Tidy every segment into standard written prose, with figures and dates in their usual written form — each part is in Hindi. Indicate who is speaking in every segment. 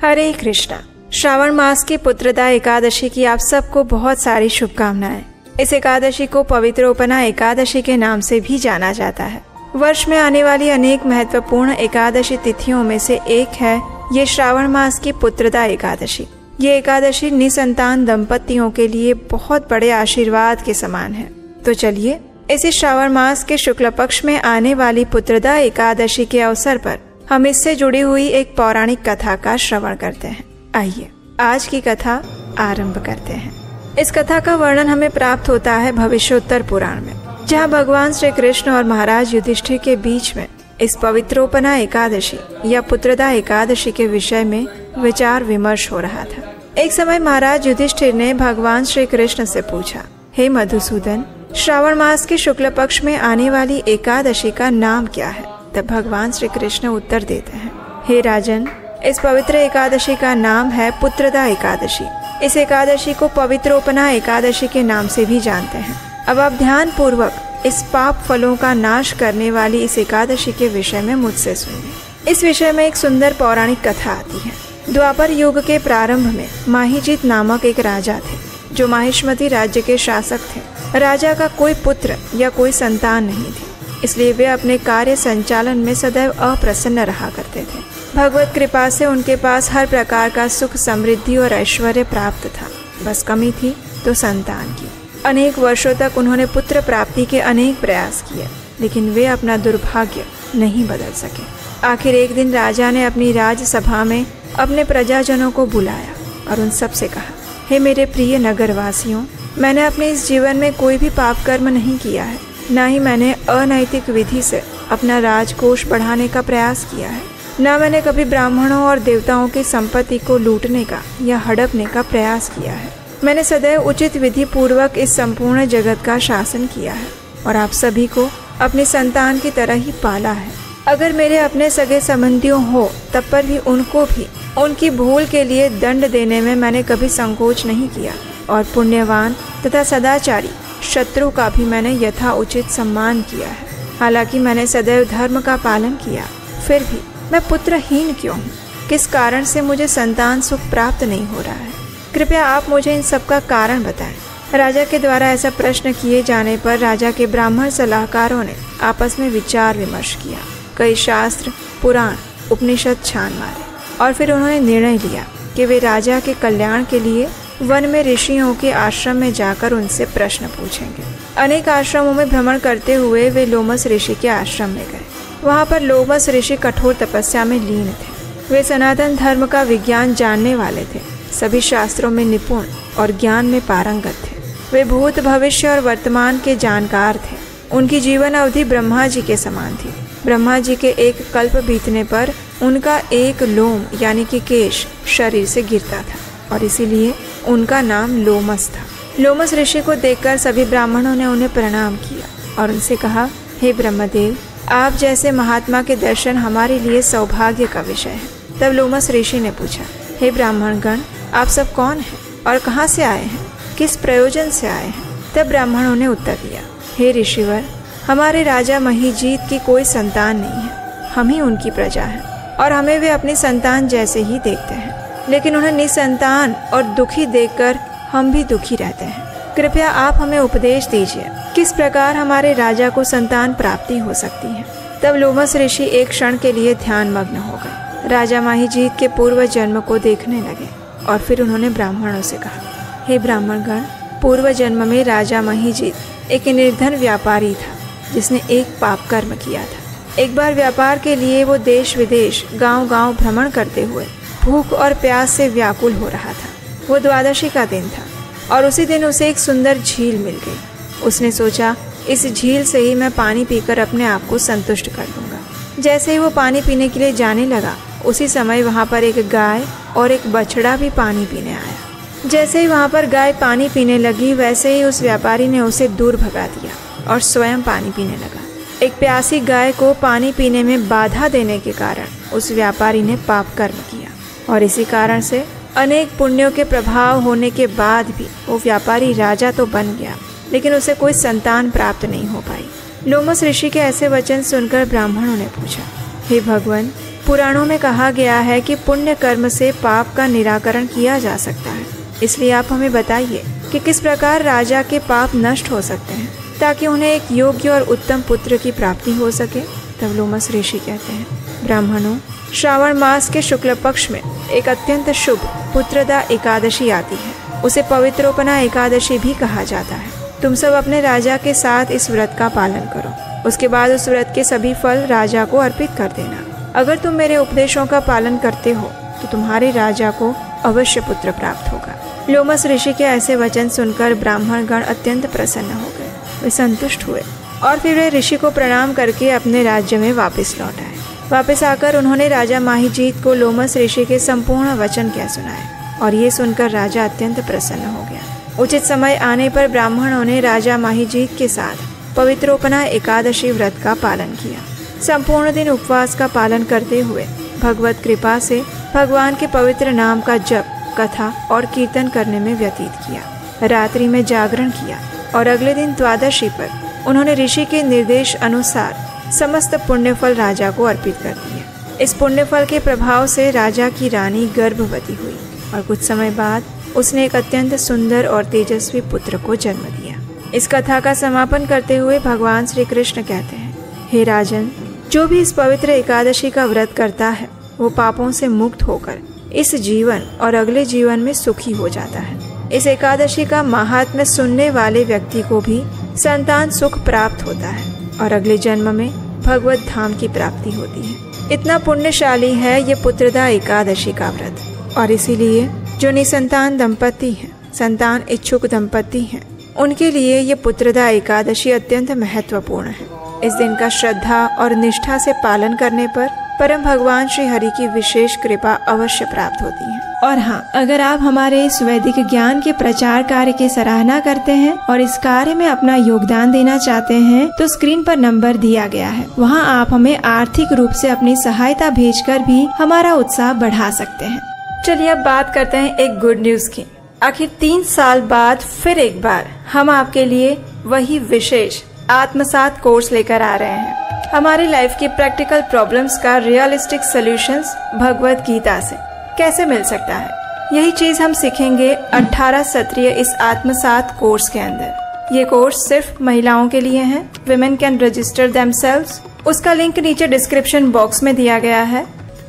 Speaker 1: हरे कृष्णा। श्रावण मास की पुत्रदा एकादशी की आप सबको बहुत सारी शुभकामनाएं। इस एकादशी को पवित्रोपना एकादशी के नाम से भी जाना जाता है। वर्ष में आने वाली अनेक महत्वपूर्ण एकादशी तिथियों में से एक है ये श्रावण मास की पुत्रदा एकादशी। ये एकादशी निसंतान दंपतियों के लिए बहुत बड़े आशीर्वाद के समान है। तो चलिए इसी श्रावण मास के शुक्ल पक्ष में आने वाली पुत्रदा एकादशी के अवसर पर हम इससे जुड़ी हुई एक पौराणिक कथा का श्रवण करते हैं। आइए आज की कथा आरंभ करते हैं। इस कथा का वर्णन हमें प्राप्त होता है भविष्योत्तर पुराण में, जहाँ भगवान श्री कृष्ण और महाराज युधिष्ठिर के बीच में इस पवित्रोपना एकादशी या पुत्रदा एकादशी के विषय में विचार विमर्श हो रहा था। एक समय महाराज युधिष्ठिर ने भगवान श्री कृष्ण से पूछा, हे मधुसूदन, श्रावण मास के शुक्ल पक्ष में आने वाली एकादशी का नाम क्या है? तब भगवान श्री कृष्ण उत्तर देते हैं, हे राजन, इस पवित्र एकादशी का नाम है पुत्रदा एकादशी। इस एकादशी को पवित्रोपना एकादशी के नाम से भी जानते हैं। अब आप ध्यान पूर्वक इस पाप फलों का नाश करने वाली इस एकादशी के विषय में मुझसे सुनिए। इस विषय में एक सुंदर पौराणिक कथा आती है। द्वापर युग के प्रारंभ में माहिजीत नामक एक राजा थे, जो माहिष्मति राज्य के शासक थे। राजा का कोई पुत्र या कोई संतान नहीं थी, इसलिए वे अपने कार्य संचालन में सदैव अप्रसन्न रहा करते थे। भगवत कृपा से उनके पास हर प्रकार का सुख, समृद्धि और ऐश्वर्य प्राप्त था। बस कमी थी तो संतान की। अनेक वर्षों तक उन्होंने पुत्र प्राप्ति के अनेक प्रयास किए, लेकिन वे अपना दुर्भाग्य नहीं बदल सके। आखिर एक दिन राजा ने अपनी राजसभा में अपने प्रजाजनों को बुलाया और उन सब से कहा, हे मेरे प्रिय नगरवासियों, मैंने अपने इस जीवन में कोई भी पाप कर्म नहीं किया है, न ही मैंने अनैतिक विधि से अपना राजकोष बढ़ाने का प्रयास किया है, न मैंने कभी ब्राह्मणों और देवताओं की संपत्ति को लूटने का या हड़पने का प्रयास किया है। मैंने सदैव उचित विधि पूर्वक इस संपूर्ण जगत का शासन किया है और आप सभी को अपनी संतान की तरह ही पाला है। अगर मेरे अपने सगे संबंधियों हो तब पर भी उनको भी उनकी भूल के लिए दंड देने में मैंने कभी संकोच नहीं किया और पुण्यवान तथा सदाचारी शत्रु का भी मैंने यथा उचित सम्मान किया है। हालांकि मैंने सदैव धर्म का पालन किया, फिर भी मैं पुत्रहीन क्यों हूँ? किस कारण से मुझे संतान सुख प्राप्त नहीं हो रहा है? कृपया आप मुझे इन सब का कारण बताएं। राजा के द्वारा ऐसा प्रश्न किए जाने पर राजा के ब्राह्मण सलाहकारों ने आपस में विचार विमर्श किया। कई शास्त्र, पुराण, उपनिषद छान मारे और फिर उन्होंने निर्णय लिया कि वे राजा के कल्याण के लिए वन में ऋषियों के आश्रम में जाकर उनसे प्रश्न पूछेंगे। अनेक आश्रमों में भ्रमण करते हुए वे लोमस ऋषि के आश्रम में गए। वहाँ पर लोमस ऋषि कठोर तपस्या में लीन थे। वे सनातन धर्म का विज्ञान जानने वाले थे, सभी शास्त्रों में निपुण और ज्ञान में पारंगत थे। वे भूत, भविष्य और वर्तमान के जानकार थे। उनकी जीवन अवधि ब्रह्मा जी के समान थी। ब्रह्मा जी के एक कल्प बीतने पर उनका एक लोम यानी कि केश शरीर से गिरता था और इसीलिए उनका नाम लोमस था। लोमस ऋषि को देखकर सभी ब्राह्मणों ने उन्हें प्रणाम किया और उनसे कहा, हे ब्रह्मदेव, आप जैसे महात्मा के दर्शन हमारे लिए सौभाग्य का विषय है। तब लोमस ऋषि ने पूछा, हे ब्राह्मणगण, आप सब कौन हैं और कहाँ से आए हैं? किस प्रयोजन से आए हैं? तब ब्राह्मणों ने उत्तर दिया, हे ऋषिवर, हमारे राजा महिजीत की कोई संतान नहीं है। हम ही उनकी प्रजा हैं और हमें वे अपनी संतान जैसे ही देखते हैं, लेकिन उन्हें निसंतान और दुखी देखकर हम भी दुखी रहते हैं। कृपया आप हमें उपदेश दीजिए, किस प्रकार हमारे राजा को संतान प्राप्ति हो सकती है। तब लोमस ऋषि एक क्षण के लिए ध्यान मग्न हो गए। राजा महिजीत के पूर्व जन्म को देखने लगे और फिर उन्होंने ब्राह्मणों से कहा, हे ब्राह्मणगण, पूर्व जन्म में राजा महिजीत एक निर्धन व्यापारी था, जिसने एक पाप कर्म किया था। एक बार व्यापार के लिए वो देश विदेश, गांव-गांव भ्रमण करते हुए भूख और प्यास से व्याकुल हो रहा था। वो द्वादशी का दिन था और उसी दिन उसे एक सुंदर झील मिल गई। उसने सोचा, इस झील से ही मैं पानी पीकर अपने आप को संतुष्ट कर दूंगा। जैसे ही वो पानी पीने के लिए जाने लगा, उसी समय वहाँ पर एक गाय और एक बछड़ा भी पानी पीने आया। जैसे ही वहाँ पर गाय पानी पीने लगी, वैसे ही उस व्यापारी ने उसे दूर भगा दिया और स्वयं पानी पीने लगा। एक प्यासी गाय को पानी पीने में बाधा देने के कारण उस व्यापारी ने पाप कर्म किया और इसी कारण से अनेक पुण्यों के प्रभाव होने के बाद भी वो व्यापारी राजा तो बन गया, लेकिन उसे कोई संतान प्राप्त नहीं हो पाई। लोमस ऋषि के ऐसे वचन सुनकर ब्राह्मणों ने पूछा, हे भगवान, पुराणों में कहा गया है कि पुण्य कर्म से पाप का निराकरण किया जा सकता है। इसलिए आप हमें बताइए कि किस प्रकार राजा के पाप नष्ट हो सकते हैं ताकि उन्हें एक योग्य और उत्तम पुत्र की प्राप्ति हो सके। तब लोमस ऋषि कहते हैं, ब्राह्मणों, श्रावण मास के शुक्ल पक्ष में एक अत्यंत शुभ पुत्रदा एकादशी आती है। उसे पवित्रोपना एकादशी भी कहा जाता है। तुम सब अपने राजा के साथ इस व्रत का पालन करो। उसके बाद उस व्रत के सभी फल राजा को अर्पित कर देना। अगर तुम मेरे उपदेशों का पालन करते हो तो तुम्हारे राजा को अवश्य पुत्र प्राप्त होगा। लोमस ऋषि के ऐसे वचन सुनकर ब्राह्मण गण अत्यंत प्रसन्न हो गए। वे संतुष्ट हुए और फिर वे ऋषि को प्रणाम करके अपने राज्य में वापस लौट आए। वापस आकर उन्होंने राजा माहिजीत को लोमस ऋषि के संपूर्ण वचन कह सुनाए और ये सुनकर राजा अत्यंत प्रसन्न हो गया। उचित समय आने पर ब्राह्मणों ने राजा माहिजीत के साथ पवित्रोपना एकादशी व्रत का पालन किया। संपूर्ण दिन उपवास का पालन करते हुए भगवत कृपा से भगवान के पवित्र नाम का जप, कथा और कीर्तन करने में व्यतीत किया। रात्रि में जागरण किया और अगले दिन द्वादशी पर उन्होंने ऋषि के निर्देश अनुसार समस्त पुण्यफल राजा को अर्पित कर दिए। इस पुण्यफल के प्रभाव से राजा की रानी गर्भवती हुई और कुछ समय बाद उसने एक अत्यंत सुंदर और तेजस्वी पुत्र को जन्म दिया। इस कथा का समापन करते हुए भगवान श्री कृष्ण कहते हैं, हे राजन, जो भी इस पवित्र एकादशी का व्रत करता है वो पापों से मुक्त होकर इस जीवन और अगले जीवन में सुखी हो जाता है। इस एकादशी का महात्म्य सुनने वाले व्यक्ति को भी संतान सुख प्राप्त होता है और अगले जन्म में भगवत धाम की प्राप्ति होती है। इतना पुण्यशाली है ये पुत्रदा एकादशी का व्रत और इसीलिए जो निसंतान दंपति हैं, संतान इच्छुक दंपति हैं, उनके लिए ये पुत्रदा एकादशी अत्यंत महत्वपूर्ण है। इस दिन का श्रद्धा और निष्ठा से पालन करने पर परम भगवान श्री हरि की विशेष कृपा अवश्य प्राप्त होती है। और हाँ, अगर आप हमारे इस वैदिक ज्ञान के प्रचार कार्य की सराहना करते हैं और इस कार्य में अपना योगदान देना चाहते हैं तो स्क्रीन पर नंबर दिया गया है, वहाँ आप हमें आर्थिक रूप से अपनी सहायता भेजकर भी हमारा उत्साह बढ़ा सकते हैं। चलिए अब बात करते हैं एक गुड न्यूज की। आखिर 3 साल बाद फिर एक बार हम आपके लिए वही विशेष आत्मसात कोर्स लेकर आ रहे हैं। हमारी लाइफ की प्रैक्टिकल प्रॉब्लम्स का रियलिस्टिक सॉल्यूशंस भगवत गीता से कैसे मिल सकता है, यही चीज हम सीखेंगे 18 सत्रीय इस आत्मसात कोर्स के अंदर। ये कोर्स सिर्फ महिलाओं के लिए है। Women can register themselves. उसका लिंक नीचे डिस्क्रिप्शन बॉक्स में दिया गया है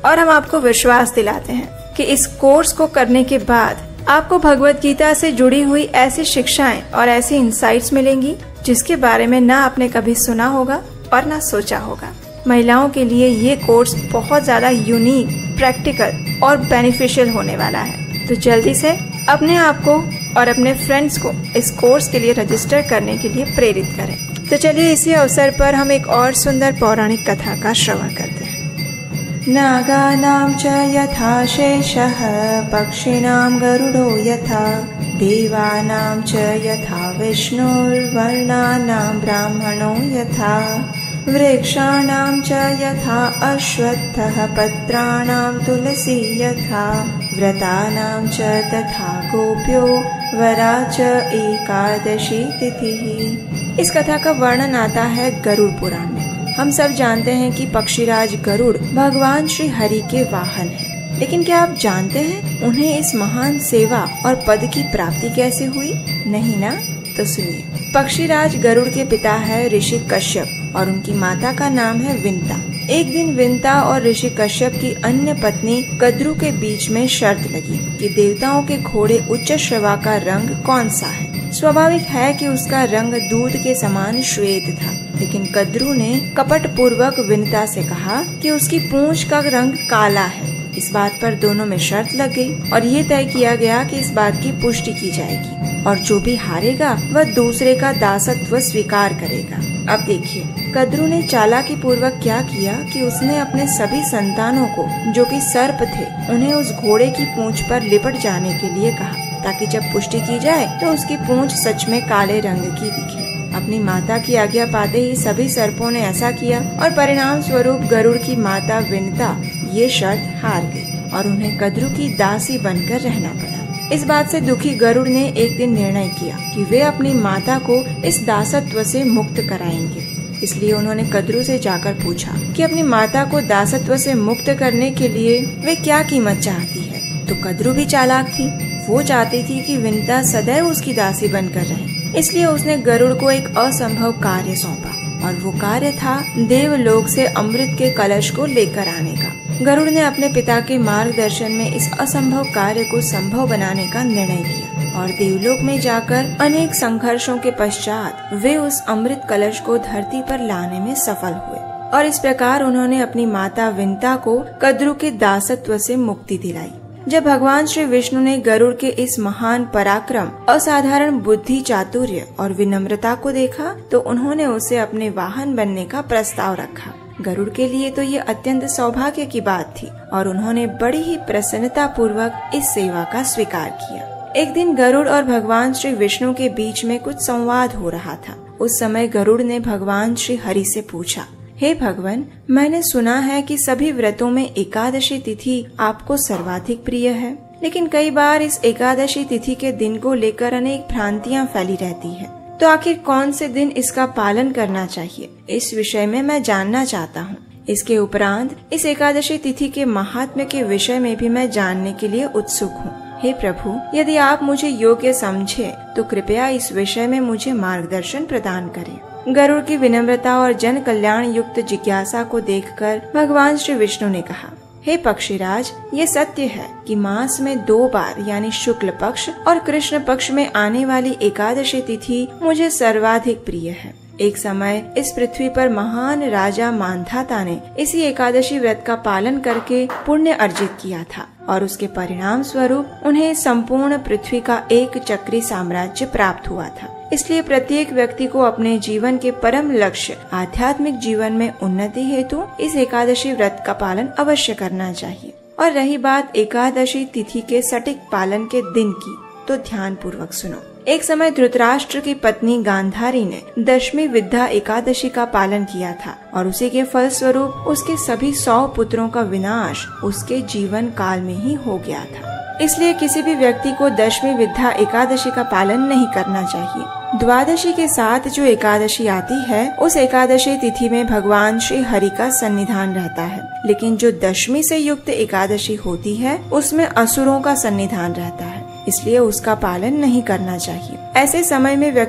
Speaker 1: और हम आपको विश्वास दिलाते हैं कि इस कोर्स को करने के बाद आपको भगवत गीता से जुड़ी हुई ऐसी शिक्षाएं और ऐसी इंसाइट्स मिलेंगी जिसके बारे में ना आपने कभी सुना होगा और ना सोचा होगा। महिलाओं के लिए ये कोर्स बहुत ज्यादा यूनिक, प्रैक्टिकल और बेनिफिशियल होने वाला है। तो जल्दी से अपने आप को और अपने फ्रेंड्स को इस कोर्स के लिए रजिस्टर करने के लिए प्रेरित करें। तो चलिए इसी अवसर पर हम एक और सुंदर पौराणिक कथा का श्रवण करते हैं। नागानां च यथा शेषः पक्षिणां गरुडो यथा देवानां च यथा विष्णुर्वर्णानां ब्राह्मणो यथा वृक्षाणां च यथा अश्वत्थः पत्राणां तुलसी यथा व्रतानां च तथा गोप्यो वरा च एकादशी तिथिः। इस कथा का वर्णन आता है गरुड़ पुराण में। हम सब जानते हैं कि पक्षीराज गरुड़ भगवान श्री हरि के वाहन हैं। लेकिन क्या आप जानते हैं उन्हें इस महान सेवा और पद की प्राप्ति कैसे हुई? नहीं ना? तो सुनिए। पक्षीराज गरुड़ के पिता है ऋषि कश्यप और उनकी माता का नाम है विंता। एक दिन विंता और ऋषि कश्यप की अन्य पत्नी कद्रु के बीच में शर्त लगी कि देवताओं के घोड़े उच्च श्रवा का रंग कौन सा है। स्वाभाविक है कि उसका रंग दूध के समान श्वेत था, लेकिन कद्रु ने कपट पूर्वक विंता से कहा कि उसकी पूंछ का रंग काला है। इस बात पर दोनों में शर्त लग गई और ये तय किया गया कि इस बात की पुष्टि की जाएगी और जो भी हारेगा वह दूसरे का दासत्व स्वीकार करेगा। अब देखिए कद्रु ने चालाकी पूर्वक क्या किया कि उसने अपने सभी संतानों को, जो कि सर्प थे, उन्हें उस घोड़े की पूंछ पर लिपट जाने के लिए कहा ताकि जब पुष्टि की जाए तो उसकी पूंछ सच में काले रंग की दिखे। अपनी माता की आज्ञा पाते ही सभी सर्पों ने ऐसा किया और परिणाम स्वरूप गरुड़ की माता विंता ये शर्त हार गई और उन्हें कद्रु की दासी बनकर रहना पड़ा। इस बात से दुखी गरुड़ ने एक दिन निर्णय किया कि वे अपनी माता को इस दासत्व से मुक्त कराएंगे। इसलिए उन्होंने कद्रू से जाकर पूछा कि अपनी माता को दासत्व से मुक्त करने के लिए वे क्या कीमत चाहती है। तो कद्रू भी चालाक थी, वो चाहती थी कि विंता सदैव उसकी दासी बनकर रहे। इसलिए उसने गरुड़ को एक असंभव कार्य सौंपा और वो कार्य था देवलोक से अमृत के कलश को लेकर आने का। गरुड़ ने अपने पिता के मार्गदर्शन में इस असंभव कार्य को संभव बनाने का निर्णय किया और देवलोक में जाकर अनेक संघर्षों के पश्चात वे उस अमृत कलश को धरती पर लाने में सफल हुए और इस प्रकार उन्होंने अपनी माता विंता को कद्रू के दासत्व से मुक्ति दिलाई। जब भगवान श्री विष्णु ने गरुड़ के इस महान पराक्रम, असाधारण बुद्धि, चातुर्य और विनम्रता को देखा तो उन्होंने उसे अपने वाहन बनने का प्रस्ताव रखा। गरुड़ के लिए तो ये अत्यंत सौभाग्य की बात थी और उन्होंने बड़ी ही प्रसन्नता पूर्वक इस सेवा का स्वीकार किया। एक दिन गरुड़ और भगवान श्री विष्णु के बीच में कुछ संवाद हो रहा था। उस समय गरुड़ ने भगवान श्री हरि से पूछा, हे भगवान, मैंने सुना है कि सभी व्रतों में एकादशी तिथि आपको सर्वाधिक प्रिय है, लेकिन कई बार इस एकादशी तिथि के दिन को लेकर अनेक भ्रांतियां फैली रहती है। तो आखिर कौन से दिन इसका पालन करना चाहिए, इस विषय में मैं जानना चाहता हूँ। इसके उपरांत इस एकादशी तिथि के महात्म्य के विषय में भी मैं जानने के लिए उत्सुक हूँ। हे प्रभु, यदि आप मुझे योग्य समझे तो कृपया इस विषय में मुझे मार्गदर्शन प्रदान करें। गरुड़ की विनम्रता और जन कल्याण युक्त जिज्ञासा को देखकर भगवान श्री विष्णु ने कहा, हे पक्षीराज, ये सत्य है कि मास में 2 बार यानी शुक्ल पक्ष और कृष्ण पक्ष में आने वाली एकादशी तिथि मुझे सर्वाधिक प्रिय है। एक समय इस पृथ्वी पर महान राजा मांधाता ने इसी एकादशी व्रत का पालन करके पुण्य अर्जित किया था और उसके परिणाम स्वरूप उन्हें संपूर्ण पृथ्वी का एक चक्री साम्राज्य प्राप्त हुआ था। इसलिए प्रत्येक व्यक्ति को अपने जीवन के परम लक्ष्य आध्यात्मिक जीवन में उन्नति हेतु इस एकादशी व्रत का पालन अवश्य करना चाहिए। और रही बात एकादशी तिथि के सटीक पालन के दिन की, तो ध्यान पूर्वक सुनो। एक समय धृतराष्ट्र की पत्नी गांधारी ने दशमी विद्या एकादशी का पालन किया था और उसी के फल स्वरूप उसके सभी 100 पुत्रों का विनाश उसके जीवन काल में ही हो गया था। इसलिए किसी भी व्यक्ति को दशमी विद्या एकादशी का पालन नहीं करना चाहिए। द्वादशी के साथ जो एकादशी आती है उस एकादशी तिथि में भगवान श्री हरि का सन्निधान रहता है, लेकिन जो दशमी से युक्त एकादशी होती है उसमें असुरों का सन्निधान रहता है, इसलिए उसका पालन नहीं करना चाहिए। ऐसे समय में व्यक्ति